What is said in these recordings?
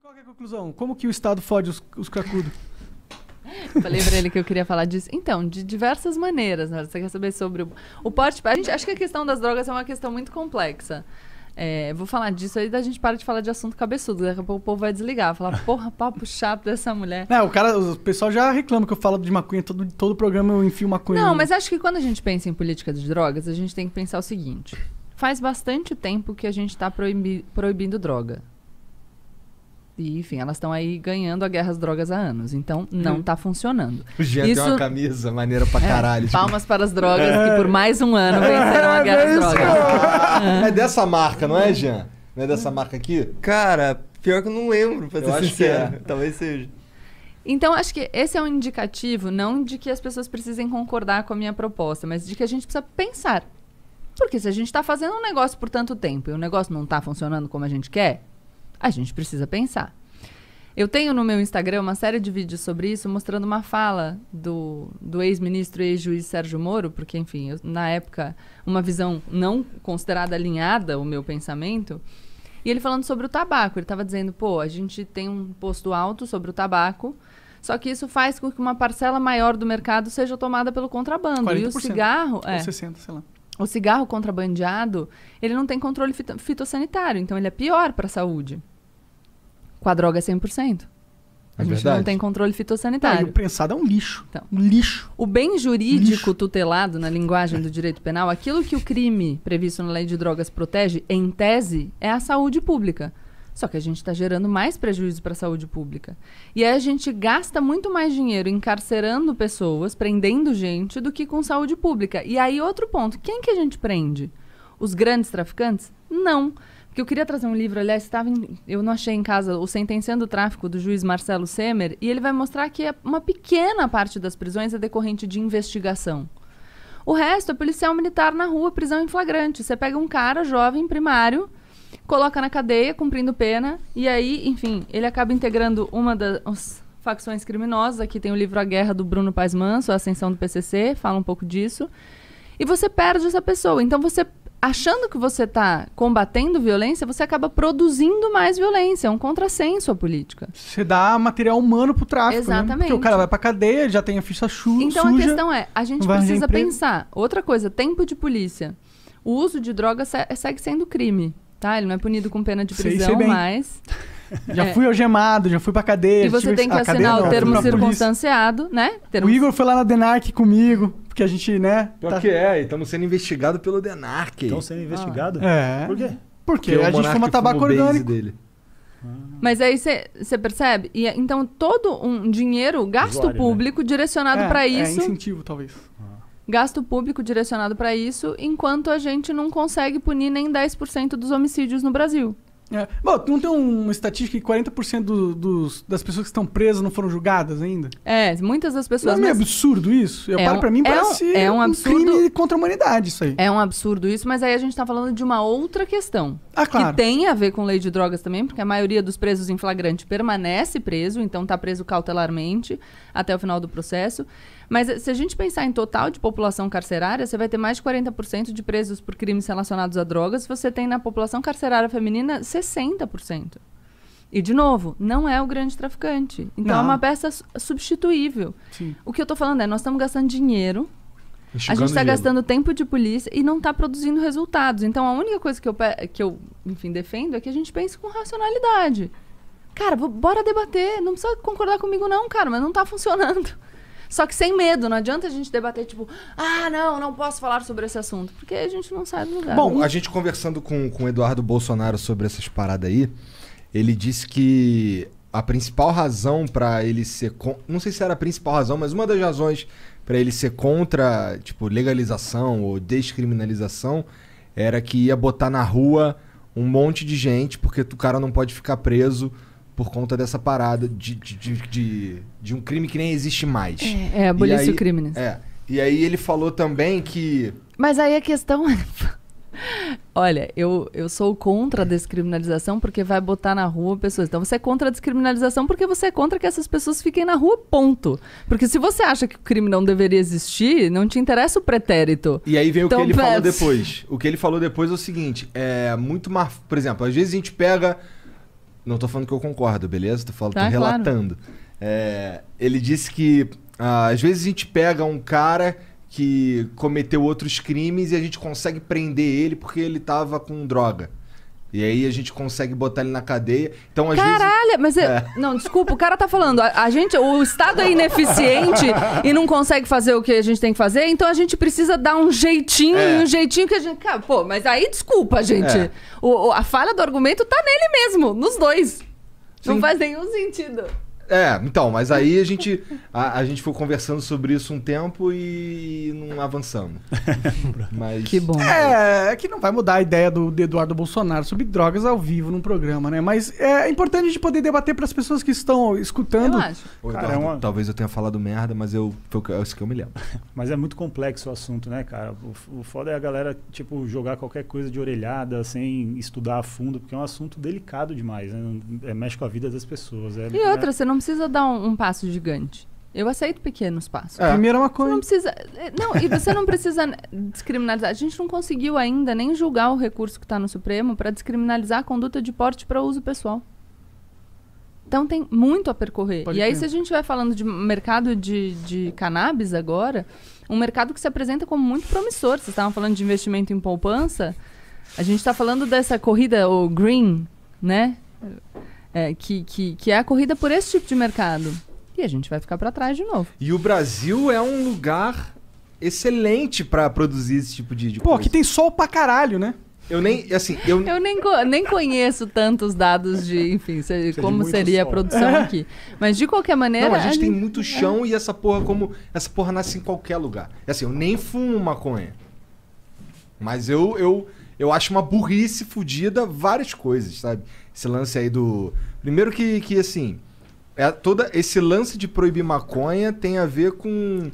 Qual que é a conclusão? Como que o Estado fode os cracudos? Falei pra ele que eu queria falar disso. Então, de diversas maneiras, né? Você quer saber sobre o porte... A gente acha que a questão das drogas é uma questão muito complexa. Vou falar disso aí, da gente para de falar de assunto cabeçudo. Daqui a pouco o povo vai desligar. Falar, porra, papo chato dessa mulher. Não, o pessoal já reclama que eu falo de maconha. Todo programa eu enfio maconha. Não, mas acho que quando a gente pensa em política de drogas, a gente tem que pensar o seguinte. Faz bastante tempo que a gente tá proibindo droga. E, enfim, elas estão aí ganhando a guerra às drogas há anos. Então, não tá funcionando. O Jean tem uma camisa maneira pra caralho. Palmas para as drogas que por mais um ano venceram a guerra às drogas. É dessa marca, não é, Jean? Não é dessa marca aqui? Cara, pior que eu não lembro, pra ser sincero. Talvez seja. Então, acho que esse é um indicativo, não de que as pessoas precisem concordar com a minha proposta, mas de que a gente precisa pensar. Porque se a gente está fazendo um negócio por tanto tempo e o negócio não está funcionando como a gente quer, a gente precisa pensar. Eu tenho no meu Instagram uma série de vídeos sobre isso, mostrando uma fala do ex-ministro e ex-juiz Sérgio Moro, porque, enfim, na época, uma visão não considerada alinhada ao meu pensamento, e ele falando sobre o tabaco. Ele estava dizendo, pô, a gente tem um imposto alto sobre o tabaco, só que isso faz com que uma parcela maior do mercado seja tomada pelo contrabando. 40%, e o cigarro... ou 60%, sei lá. O cigarro contrabandeado, ele não tem controle fitossanitário, então ele é pior para a saúde. Com a droga é 100%. A gente não tem controle fitossanitário. E o prensado é um lixo. Então, um lixo. O bem jurídico tutelado na linguagem do direito penal, aquilo que o crime previsto na lei de drogas protege, em tese, é a saúde pública. Só que a gente está gerando mais prejuízo para a saúde pública. E aí a gente gasta muito mais dinheiro encarcerando pessoas, prendendo gente, do que com saúde pública. E aí outro ponto, quem que a gente prende? Os grandes traficantes? Não. Porque eu queria trazer um livro, aliás, eu não achei em casa, o Sentenciando o Tráfico, do juiz Marcelo Semer, e ele vai mostrar que uma pequena parte das prisões é decorrente de investigação. O resto é policial militar na rua, prisão em flagrante. Você pega um cara jovem, primário, coloca na cadeia, cumprindo pena, e aí, enfim, ele acaba integrando uma das facções criminosas. Aqui tem o livro A Guerra, do Bruno Paes Manso, A Ascensão do PCC, fala um pouco disso. E você perde essa pessoa. Então, você, achando que você está combatendo violência, você acaba produzindo mais violência. É um contrassenso à política. Você dá material humano pro tráfico, exatamente. Né? Porque o cara vai pra cadeia, já tem a ficha suja. Então, a questão é, a gente precisa pensar. Outra coisa, tempo de polícia. O uso de drogas segue sendo crime. Tá? Ele não é punido com pena de prisão, mas... Já fui algemado, já fui pra cadeia. E você tem que assinar o termo circunstanciado, né? O Igor foi lá na DENARC comigo, porque a gente, né... Pior que e estamos sendo investigados pelo DENARC. Estão sendo investigados? Por quê? Porque a gente fuma tabaco orgânico. Dele. Mas aí você percebe? E, então, todo um dinheiro, gasto público, né? Direcionado para isso... É incentivo, talvez. Gasto público direcionado para isso, enquanto a gente não consegue punir nem 10% dos homicídios no Brasil. Bom, não tem uma estatística que 40% das pessoas que estão presas não foram julgadas ainda? Muitas das pessoas... Não é meio absurdo isso? Pra mim parece um absurdo, crime contra a humanidade isso aí. É um absurdo isso, mas aí a gente tá falando de uma outra questão. Claro. Que tem a ver com lei de drogas também, porque a maioria dos presos em flagrante permanece preso, então tá preso cautelarmente até o final do processo. Mas se a gente pensar em total de população carcerária, você vai ter mais de 40% de presos por crimes relacionados a drogas. Você tem na população carcerária feminina 60%. E, de novo, não é o grande traficante. Então, é uma peça substituível. Sim. O que eu tô falando é, nós estamos gastando dinheiro, a gente está gastando tempo de polícia e não está produzindo resultados. Então, a única coisa que eu enfim, defendo é que a gente pense com racionalidade. Cara, bora debater. Não precisa concordar comigo não, cara, mas não tá funcionando. Só que sem medo, não adianta a gente debater, tipo, não posso falar sobre esse assunto, porque a gente não sai do lugar. Bom, a gente conversando com o Eduardo Bolsonaro sobre essas paradas aí, ele disse que a principal razão pra ele ser... Não sei se era a principal razão, mas uma das razões pra ele ser contra, tipo, legalização ou descriminalização era que ia botar na rua um monte de gente, porque o cara não pode ficar preso por conta dessa parada de um crime que nem existe mais. Abolicio crimes. E aí ele falou também que... Mas aí a questão é... Olha, eu sou contra a descriminalização porque vai botar na rua pessoas. Então você é contra a descriminalização porque você é contra que essas pessoas fiquem na rua, ponto. Porque se você acha que o crime não deveria existir, não te interessa o pretérito. E aí vem o que ele falou depois. O que ele falou depois é o seguinte, é muito mais... Por exemplo, às vezes a gente pega... Não tô falando que eu concordo, beleza? Tô Tá, relatando. Ele disse que às vezes a gente pega um cara que cometeu outros crimes e a gente consegue prender ele porque ele tava com droga. E aí a gente consegue botar ele na cadeia. Então, às Caralho, vezes... mas... Não, desculpa, o cara tá falando, o Estado é ineficiente e não consegue fazer o que a gente tem que fazer, então a gente precisa dar um jeitinho, e um jeitinho que a gente... Cara, pô, mas aí, desculpa, gente. A falha do argumento tá nele mesmo, nos dois. Sim. Não faz nenhum sentido. Então, mas aí a gente foi conversando sobre isso um tempo e não avançamos. Mas... Que bom. É que não vai mudar a ideia do Eduardo Bolsonaro sobre drogas ao vivo num programa, né? Mas é importante a gente poder debater para as pessoas que estão escutando. Eu acho. Ô, Eduardo, talvez eu tenha falado merda, mas foi isso que eu me lembro. Mas é muito complexo o assunto, né, cara? O foda é a galera, tipo, jogar qualquer coisa de orelhada sem estudar a fundo, porque é um assunto delicado demais, né? Mexe com a vida das pessoas. E outra, você não precisa dar um passo gigante. Eu aceito pequenos passos. Primeiro é maconha. Você não precisa... Não, e você não precisa descriminalizar. A gente não conseguiu ainda nem julgar o recurso que está no Supremo para descriminalizar a conduta de porte para uso pessoal. Então tem muito a percorrer. Pode e aí, crer. se a gente estiver falando de mercado de cannabis agora, um mercado que se apresenta como muito promissor. Vocês estavam falando de investimento em poupança. A gente está falando dessa corrida, o green, né? Que é a corrida por esse tipo de mercado. E a gente vai ficar para trás de novo. E o Brasil é um lugar excelente pra produzir esse tipo de Pô, coisa. aqui tem sol pra caralho, né? Eu nem, assim, Eu nem conheço tantos dados de, enfim, como muito seria a sol. produção aqui. Mas de qualquer maneira... Não, a gente tem muito chão e essa porra nasce em qualquer lugar. É assim, eu nem fumo maconha. Mas eu acho uma burrice fodida várias coisas, sabe? Esse lance aí do... Primeiro que assim, todo esse lance de proibir maconha tem a ver com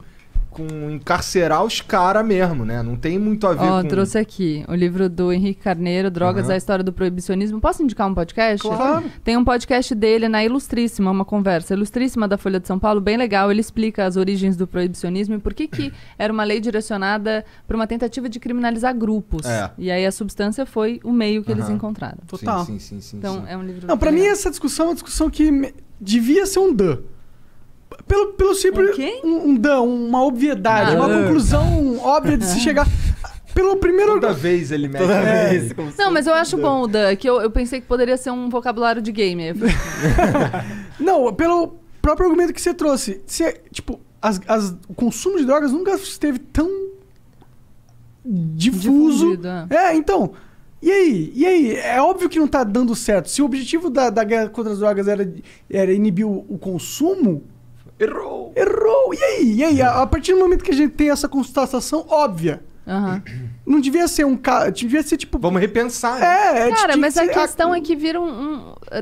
encarcerar os caras mesmo, né? Não tem muito a ver com... trouxe aqui o livro do Henrique Carneiro, Drogas, a História do Proibicionismo. Posso indicar um podcast? Claro. Tem um podcast dele na Ilustríssima, uma conversa. Ilustríssima da Folha de São Paulo, bem legal. Ele explica as origens do proibicionismo e por que era uma lei direcionada para uma tentativa de criminalizar grupos. E aí a substância foi o meio que eles encontraram. Total. Sim. Então é um livro... Não, pra mim essa discussão é uma discussão que devia ser um DAN. Pelo simples... quem? Um DAN, uma obviedade, uma conclusão óbvia de se chegar... Pelo primeiro... Toda vez ele mete... Não, mas eu acho bom o Dan, que eu pensei que poderia ser um vocabulário de game. Não, pelo próprio argumento que você trouxe. Tipo, o consumo de drogas nunca esteve tão difuso. Difundido, é. Então... E aí? É óbvio que não tá dando certo. Se o objetivo da guerra contra as drogas era inibir o consumo... Errou! E aí? A partir do momento que a gente tem essa constatação óbvia, não devia ser devia ser tipo... Vamos repensar. Né? Cara, tinha mas que a ser questão é que vira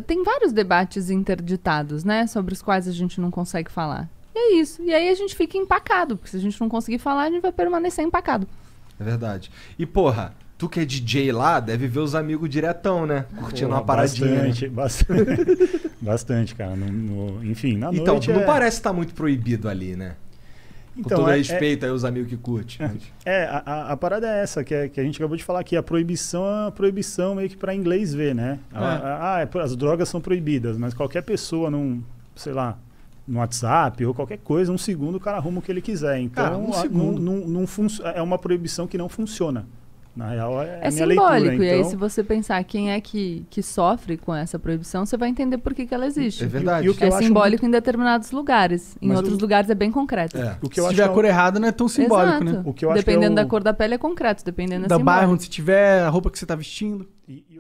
tem vários debates interditados, né? Sobre os quais a gente não consegue falar. E é isso. E aí a gente fica empacado, porque se a gente não conseguir falar, a gente vai permanecer empacado. É verdade. E, porra, tu que é DJ lá, deve ver os amigos diretão, né? Curtindo uma paradinha. Bastante, cara. Enfim, na então, noite... não parece estar muito proibido ali, né? Com todo respeito aí os amigos que curtem. A parada é essa, que a gente acabou de falar aqui. A proibição é uma proibição meio que para inglês ver, né? As drogas são proibidas, mas qualquer pessoa sei lá, no WhatsApp ou qualquer coisa, um segundo o cara arruma o que ele quiser. Então, é uma proibição que não funciona. Na real, é minha simbólico, leitura. e aí se você pensar quem é que sofre com essa proibição, você vai entender por que ela existe. É verdade. E o que é eu acho simbólico em determinados lugares. Em outros lugares é bem concreto. O que eu Se acho tiver a cor errada, não é tão simbólico, Exato. né? O que eu acho dependendo que da cor da pele é concreto, dependendo é Da simbólico. bairro, onde se tiver a roupa que você tá vestindo. E